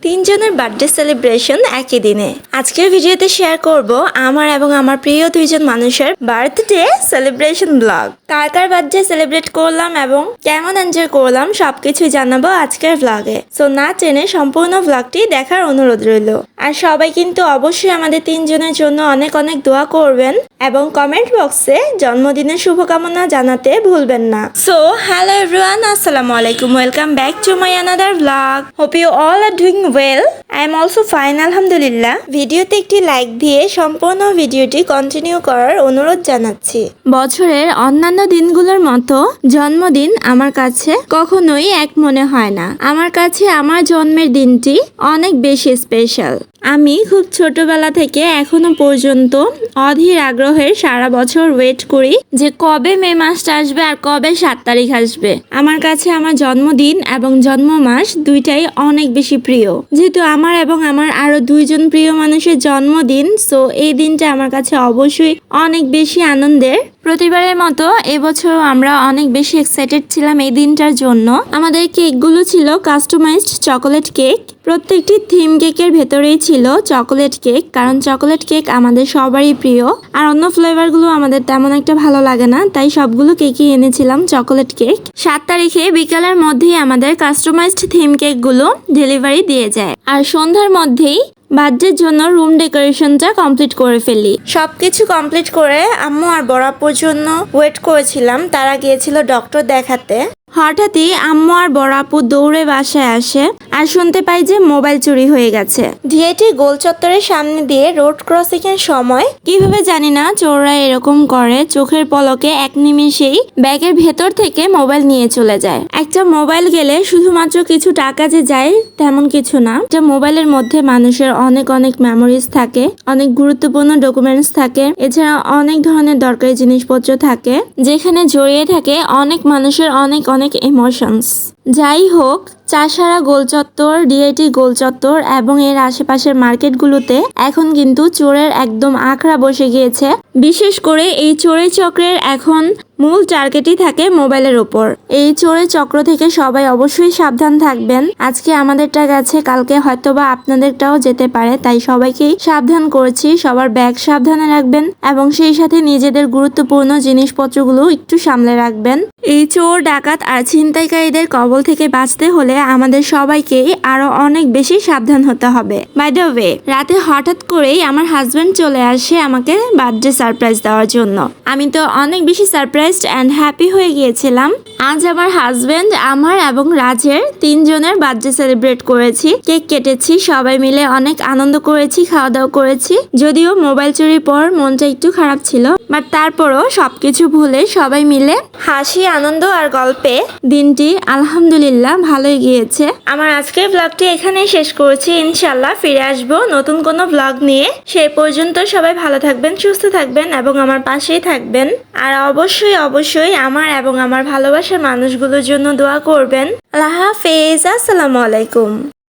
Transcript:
তিনজনের birthday celebration একই দিনে। আজকের ভিডিওতে শেয়ার করব আমার এবং আমার প্রিয় দুইজন মানুষের বার্থডে সেলিব্রেশন ব্লগ। কার কার বার্থডে সেলিব্রেট করলাম এবং কেমন এনজয় করলাম সবকিছুই জানাবো আজকের ব্লগে। সো না টেনে সম্পূর্ণ ব্লগটি দেখার অনুরোধ রইল। আর সবাই কিন্তু অবশ্যই আমাদের তিনজনের জন্য অনেক অনেক দোয়া করবেন এবং কমেন্ট বক্সে জন্মদিনের শুভকামনা জানাতে ভুলবেন না। সো হ্যালো এভরিওয়ান, আসসালামু আলাইকুম, welcome back to my another blog. Hope you all are doing well. I am also fine, আলহামদুলিল্লাহ। ভিডিওতে একটি লাইক দিয়ে সম্পূর্ণ ভিডিওটি কন্টিনিউ করার অনুরোধ জানাচ্ছি। বছরের অন্যান্য দিনগুলোর মতো জন্মদিন আমার কাছে কখনোই এক মনে হয় না। আমার কাছে আমার জন্মের দিনটি অনেক বেশি স্পেশাল। আমি খুব ছোটবেলা থেকে এখনো পর্যন্ত অধীর আগ্রহের সারা বছর ওয়েট করি যে কবে মে মাসটা আসবে আর কবে 7 তারিখ আসবে। আমার কাছে আমার জন্মদিন এবং জন্ম মাস দুইটাই অনেক বেশি প্রিয়। যেহেতু আমার এবং আমার আরো দুইজন প্রিয় মানুষের জন্মদিন, সো এই দিনটা আমার কাছে অবশ্যই অনেক বেশি আনন্দের। প্রতিবারের মতো এবছরও আমরা অনেক বেশি এক্সাইটেড ছিলাম এই দিনটার জন্য। আমাদের কেকগুলো ছিল কাস্টমাইজড চকোলেট কেক। প্রত্যেকটি থিম কেকের ভেতরেই ছিল চকোলেট কেক, কারণ চকোলেট কেক আমাদের সবারই প্রিয়। আর অন্য ফ্লেভারগুলো আমাদের তেমন একটা ভালো লাগে না, তাই সবগুলো কেকই এনেছিলাম চকোলেট কেক। 7 তারিখে বিকালের মধ্যেই আমাদের কাস্টমাইজড থিম কেকগুলো ডেলিভারি দিয়ে যায়। আর সন্ধ্যার মধ্যেই বার্থডের জন্য রুম ডেকোরেশনটা কমপ্লিট করে ফেলি। সবকিছু কমপ্লিট করে আম্মু আর বড় আপুর জন্য ওয়েট করেছিলাম। তারা গিয়েছিল ডক্টর দেখাতে। হঠাৎই আম্মু আর বড় আপু দৌড়ে বাসায় আসে আর শুনতে পাই যে মোবাইল চুরি হয়ে গেছে। ডিএটি গোল চত্বরের সামনে দিয়ে রোড ক্রসিং এর সময় কিভাবে জানি না চোররা এরকম করে, চোখের পলকে এক নিমিষেই ব্যাগের ভেতর থেকে মোবাইল নিয়ে চলে যায়। একটা মোবাইল গেলে শুধুমাত্র কিছু টাকা যে যায় তেমন কিছু না। একটা মোবাইলের মধ্যে মানুষের অনেক অনেক মেমোরিজ থাকে, অনেক গুরুত্বপূর্ণ ডকুমেন্টস থাকে, এছাড়া অনেক ধরনের দরকারি জিনিসপত্র থাকে, যেখানে জড়িয়ে থাকে অনেক মানুষের অনেক অনেক ইমোশনস। যাই হোক, চাষারা গোলচত্বর, ডিআইটি গোলচত্বর এবং এর আশেপাশের মার্কেটগুলোতে এখন কিন্তু চোরের একদম আখড়া বসে গিয়েছে। বিশেষ করে এই চোরের চক্রের এখন মূল টার্গেটই থাকে মোবাইলের ওপর। এই চোরের চক্র থেকে সবাই অবশ্যই সাবধান থাকবেন। আজকে আমাদেরটা গেছে, কালকে হয়তোবা আপনাদেরটাও যেতে পারে, তাই সবাইকেই সাবধান করছি। সবার ব্যাগ সাবধানে রাখবেন এবং সেই সাথে নিজেদের গুরুত্বপূর্ণ জিনিসপত্রগুলো একটু সামলে রাখবেন। এই চোর, ডাকাত আর ছিনতাইকারীদের কবল থেকে বাঁচতে হলে আমাদের সবাইকেই আরো অনেক বেশি সাবধান হতে হবে। বাই দ্য ওয়ে, রাতে হঠাৎ করেই আমার হাজবেন্ড চলে আসে আমাকে বার্থডে সারপ্রাইজ দেওয়ার জন্য। আমি তো অনেক বেশি সারপ্রাইজড অ্যান্ড হ্যাপি হয়ে গিয়েছিলাম। আজ আমার হাজবেন্ড, আমার এবং রাজের তিনজনের বার্থডে সেলিব্রেট করেছি। কেক কেটেছি, সবাই মিলে অনেক আনন্দ করেছি, খাওয়া দাওয়া করেছি। যদিও মোবাইল চুরির পর মনটা একটু খারাপ ছিল, বাট তারপরও সবকিছু ভুলে সবাই মিলে হাসি, আনন্দ আর গল্পে দিনটি আলহামদুলিল্লাহ ভালোই গিয়েছে। আমার আজকের ব্লগটি এখানেই শেষ করছি। ইনশাল্লাহ ফিরে আসবো নতুন কোনো ব্লগ নিয়ে। সেই পর্যন্ত সবাই ভালো থাকবেন, সুস্থ থাকবেন এবং আমার পাশেই থাকবেন। আর অবশ্যই অবশ্যই আমার এবং আমার ভালোবাসার মানুষগুলোর জন্য দোয়া করবেন। আল্লাহ হাফেজ, আসসালামু আলাইকুম।